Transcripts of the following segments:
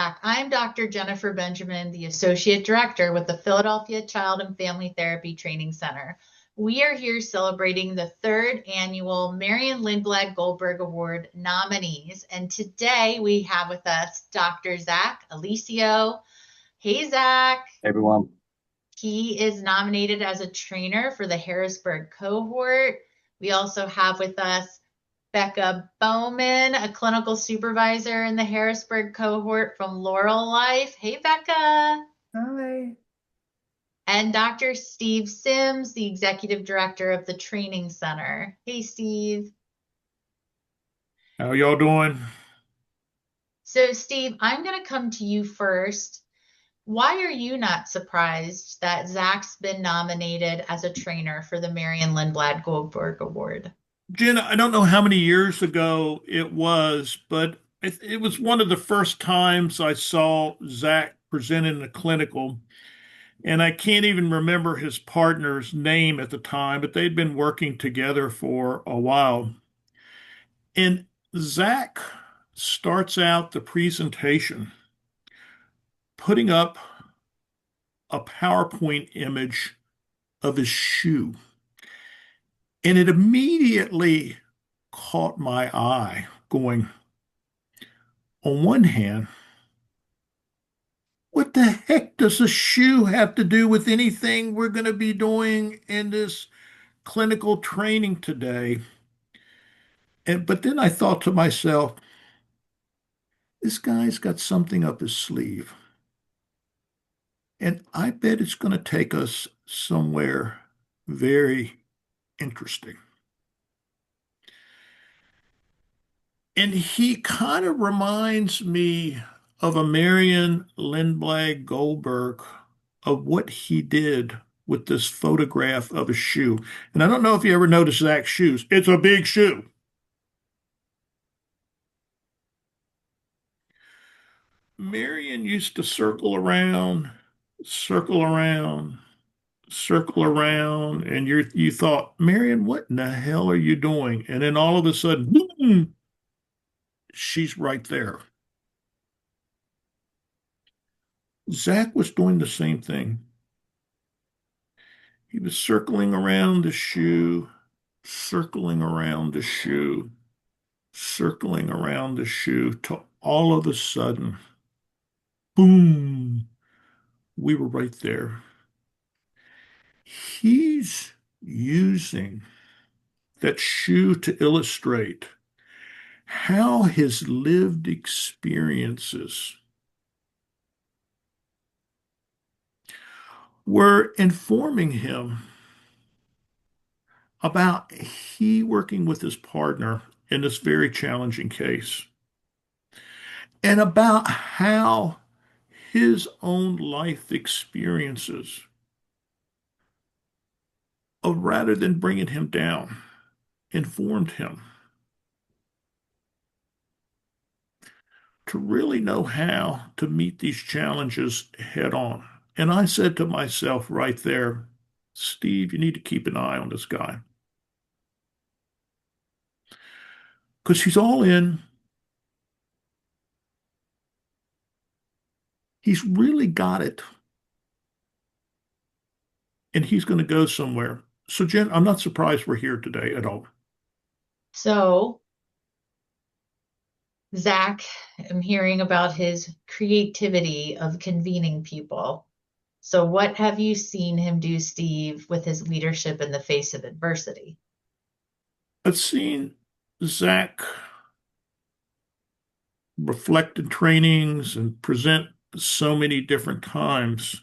Zack. I'm Dr. Jennifer Benjamin, the Associate Director with the Philadelphia Child and Family Therapy Training Center. We are here celebrating the third annual Marion Lindblad-Goldberg Award nominees. And today we have with us Dr. Zack Elisio. Hey, Zack. Hey, everyone. He is nominated as a trainer for the Harrisburg cohort. We also have with us Becca Bowman, a clinical supervisor in the Harrisburg cohort from Laurel Life. Hey, Becca. Hi. And Dr. Steve Sims, the executive director of the training center. Hey, Steve. How y'all doing? So, Steve, I'm going to come to you first. Why are you not surprised that Zack's been nominated as a trainer for the Marion Lindblad-Goldberg Award? Jen, I don't know how many years ago it was, but it was one of the first times I saw Zack present in a clinical, and I can't even remember his partner's name at the time, but they'd been working together for a while. And Zack starts out the presentation putting up a PowerPoint image of his shoe. And it immediately caught my eye, going, on one hand, what the heck does a shoe have to do with anything we're going to be doing in this clinical training today? But then I thought to myself, this guy's got something up his sleeve. And I bet it's going to take us somewhere very interesting. And he kind of reminds me of a Marion Lindblad-Goldberg of what he did with this photograph of a shoe. And I don't know if you ever noticed Zack's shoes. It's a big shoe. Marion used to circle around, circle around, and you thought, Marion, what in the hell are you doing? And then all of a sudden, boom, she's right there. Zack was doing the same thing. He was circling around the shoe, circling around the shoe, circling around the shoe, till all of a sudden, boom, we were right there. He's using that shoe to illustrate how his lived experiences were informing him about he working with his partner in this very challenging case, and about how his own life experiences, rather than bringing him down, informed him to really know how to meet these challenges head on. And I said to myself right there, Steve, you need to keep an eye on this guy. Because he's all in. He's really got it. And he's going to go somewhere. So, Jen, I'm not surprised we're here today at all. So, Zack, I'm hearing about his creativity of convening people. So, what have you seen him do, Steve, with his leadership in the face of adversity? I've seen Zack reflect in trainings and present so many different times.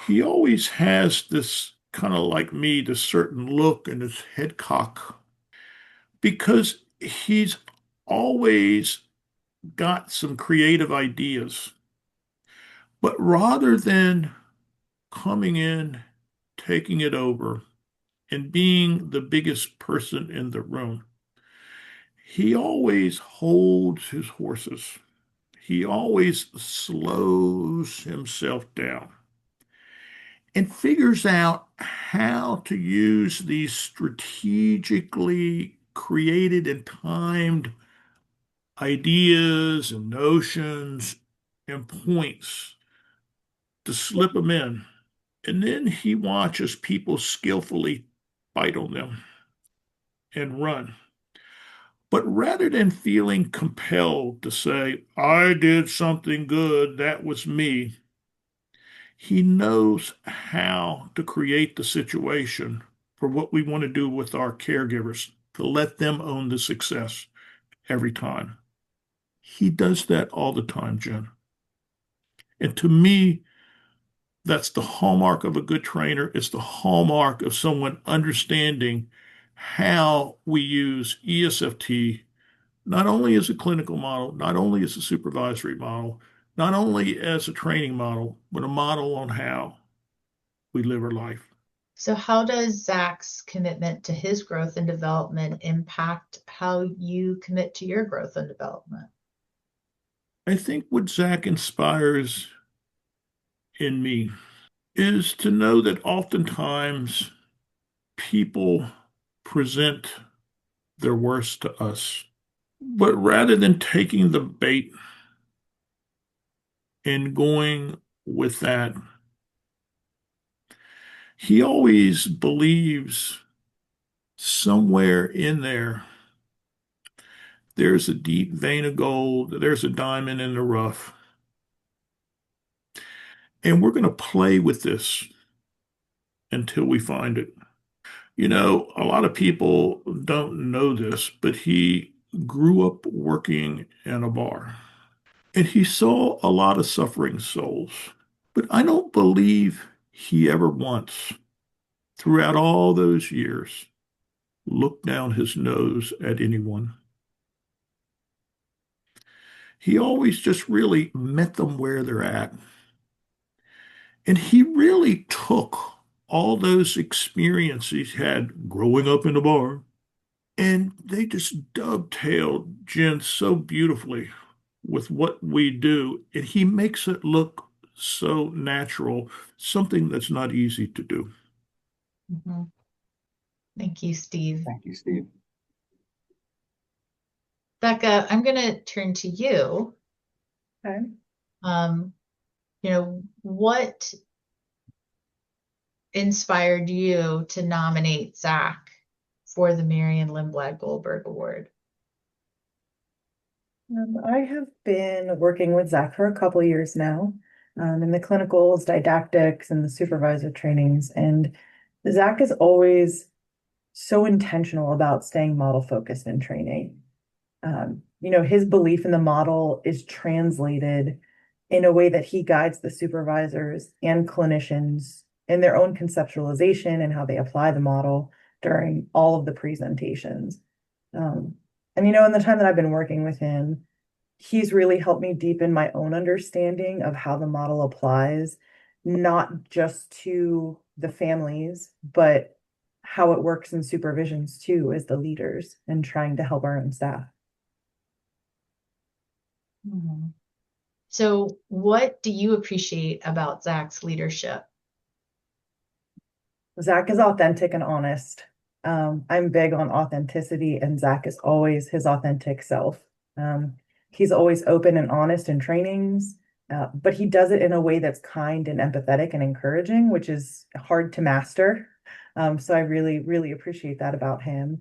He always has this kind of like me, this certain look in his head cock, because he's always got some creative ideas. But rather than coming in, taking it over, and being the biggest person in the room, he always holds his horses. He always slows himself down and figures out how to use these strategically created and timed ideas and notions and points to slip them in. And then he watches people skillfully bite on them and run. But rather than feeling compelled to say, I did something good, that was me, he knows how to create the situation for what we want to do with our caregivers, to let them own the success every time. He does that all the time, Jen. And to me, that's the hallmark of a good trainer. It's the hallmark of someone understanding how we use ESFT, not only as a clinical model, not only as a supervisory model, not only as a training model, but a model on how we live our life. So how does Zack's commitment to his growth and development impact how you commit to your growth and development? I think what Zack inspires in me is to know that oftentimes people present their worst to us. But rather than taking the bait and going with that, he always believes somewhere in there, there's a deep vein of gold, there's a diamond in the rough. And we're going to play with this until we find it. You know, a lot of people don't know this, but he grew up working in a bar and he saw a lot of suffering souls. But I don't believe he ever once, throughout all those years, looked down his nose at anyone. He always just really met them where they're at. And he really took all those experiences he had growing up in the bar, and they just dovetailed Jen so beautifully with what we do. And he makes it look so natural, something that's not easy to do. Mhm. Thank you, Steve. Thank you, Steve. Becca, I'm going to turn to you. Okay. What inspired you to nominate Zack for the Marion Lindblad-Goldberg Award? I have been working with Zack for a couple years now, in the clinicals, didactics, and the supervisor trainings. And Zack is always so intentional about staying model focused in training. His belief in the model is translated in a way that he guides the supervisors and clinicians in their own conceptualization and how they apply the model during all of the presentations. In the time that I've been working with him, he's really helped me deepen my own understanding of how the model applies, not just to the families, but how it works in supervisions too, as the leaders and trying to help our own staff. So what do you appreciate about Zack's leadership? Zack is authentic and honest. I'm big on authenticity, and Zack is always his authentic self. He's always open and honest in trainings, but he does it in a way that's kind and empathetic and encouraging, which is hard to master. So I really, really appreciate that about him.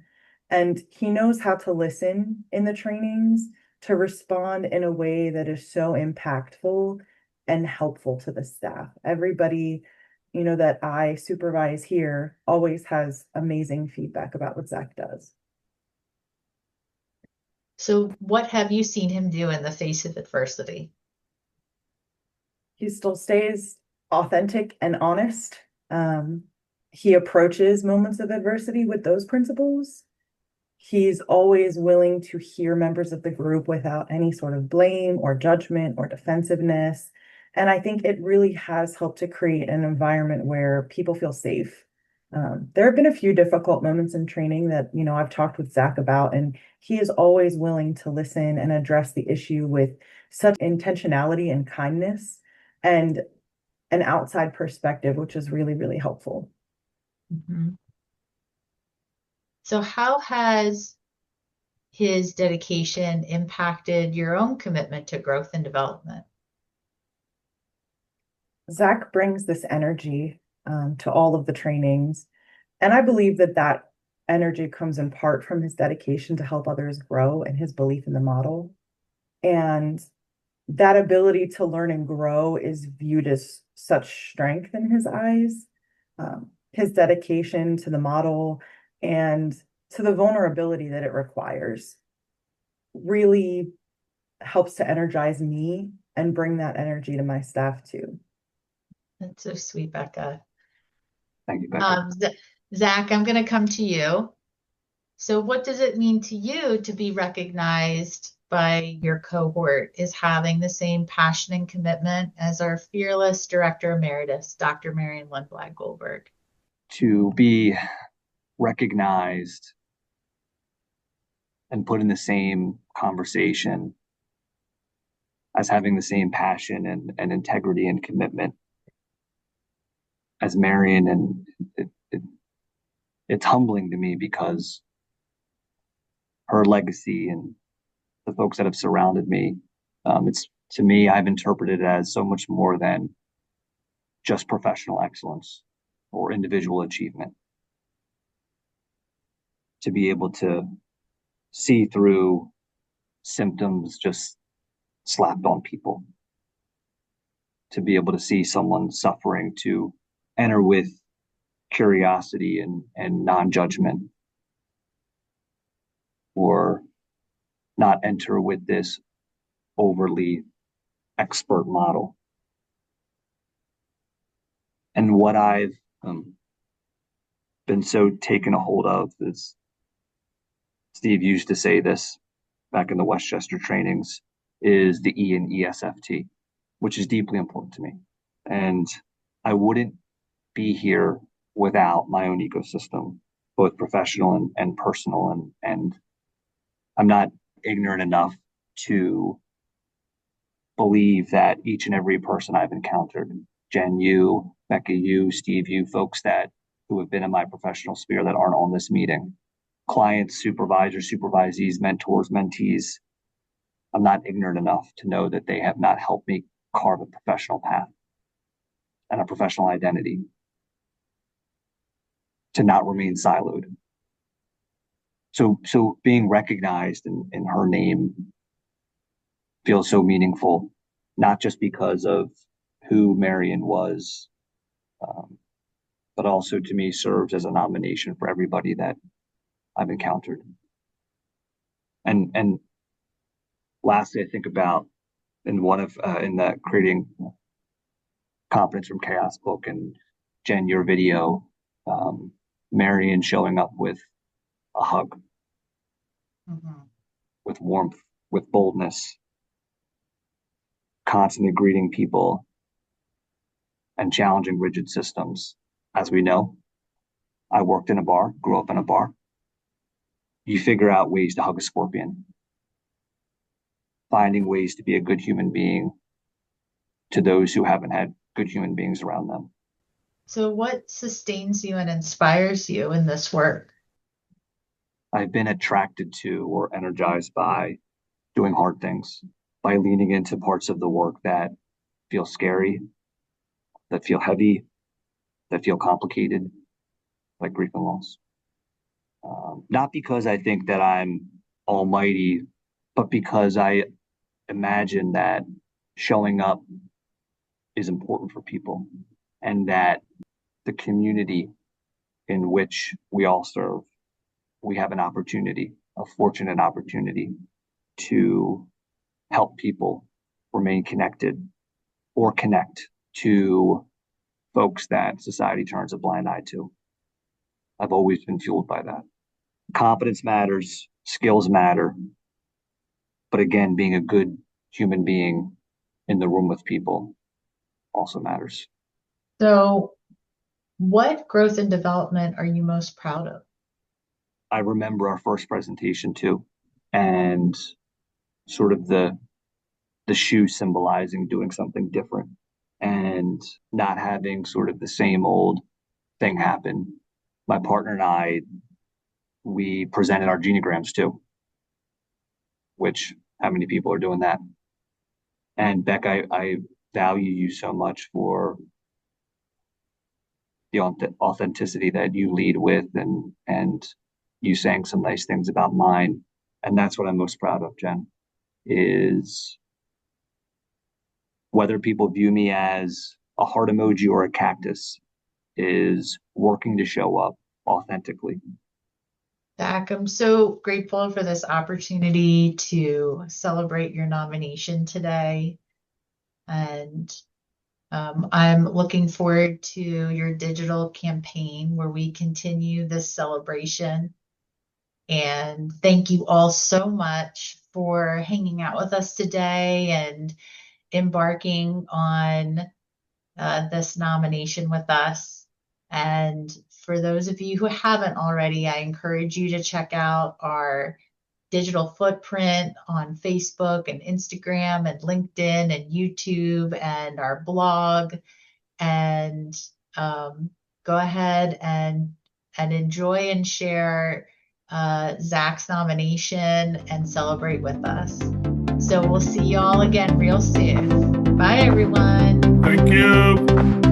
And he knows how to listen in the trainings to respond in a way that is so impactful and helpful to the staff. Everybody, that I supervise here always has amazing feedback about what Zack does. So what have you seen him do in the face of adversity? He still stays authentic and honest. He approaches moments of adversity with those principles. He's always willing to hear members of the group without any sort of blame or judgment or defensiveness. And I think it really has helped to create an environment where people feel safe. There have been a few difficult moments in training that, I've talked with Zack about, and he is always willing to listen and address the issue with such intentionality and kindness and an outside perspective, which is really, really helpful. So how has his dedication impacted your own commitment to growth and development? Zack brings this energy to all of the trainings. And I believe that that energy comes in part from his dedication to help others grow and his belief in the model. And that ability to learn and grow is viewed as such strength in his eyes. His dedication to the model and to the vulnerability that it requires really helps to energize me and bring that energy to my staff too. That's so sweet, Becca. Thank you, Becca. Zack, I'm going to come to you. So what does it mean to you to be recognized by your cohort is having the same passion and commitment as our fearless Director Emeritus, Dr. Marion Lindblad-Goldberg? To be recognized and put in the same conversation as having the same passion and integrity and commitment as Marion, and it's humbling to me because her legacy and the folks that have surrounded me, it's, to me, I've interpreted it as so much more than just professional excellence or individual achievement. To be able to see through symptoms just slapped on people, to be able to see someone suffering, to enter with curiosity and non-judgment, or not enter with this overly expert model. And what I've been so taken a hold of is, Steve used to say this back in the Westchester trainings, is the E in ESFT, which is deeply important to me. And I wouldn't be here without my own ecosystem, both professional and personal. And I'm not ignorant enough to believe that each and every person I've encountered, Jen, you, Becca, you, Steve, you, folks who have been in my professional sphere that aren't on this meeting, clients, supervisors, supervisees, mentors, mentees, I'm not ignorant enough to know that they have not helped me carve a professional path and a professional identity, to not remain siloed. So being recognized in her name feels so meaningful, not just because of who Marion was, but also to me serves as a nomination for everybody that I've encountered. And lastly, I think about in the Creating Competence from Chaos book, and Jen, your video, Marion showing up with a hug, with warmth, with boldness, constantly greeting people and challenging rigid systems. As we know, I worked in a bar, grew up in a bar. You figure out ways to hug a scorpion, finding ways to be a good human being to those who haven't had good human beings around them. So what sustains you and inspires you in this work? I've been attracted to or energized by doing hard things, by leaning into parts of the work that feel scary, that feel heavy, that feel complicated, like grief and loss. Not because I think that I'm almighty, but because I imagine that showing up is important for people, and that the community in which we all serve, we have an opportunity, a fortunate opportunity to help people remain connected or connect to folks that society turns a blind eye to. I've always been fueled by that. Competence matters, skills matter, but again, being a good human being in the room with people also matters. So what growth and development are you most proud of? I remember our first presentation too, and sort of the shoe symbolizing doing something different and not having sort of the same old thing happen. My partner and I, we presented our genograms too. which how many people are doing that? And Beck, I value you so much for the authenticity that you lead with, and you saying some nice things about mine. And that's what I'm most proud of, Jen, is whether people view me as a heart emoji or a cactus, is working to show up authentically. Zack, I'm so grateful for this opportunity to celebrate your nomination today. And I'm looking forward to your digital campaign where we continue this celebration. And thank you all so much for hanging out with us today and embarking on this nomination with us. And for those of you who haven't already, I encourage you to check out our digital footprint on Facebook and Instagram and LinkedIn and YouTube and our blog, and go ahead and enjoy and share Zack's nomination and celebrate with us. So we'll see y'all again real soon. Bye, everyone. Thank you.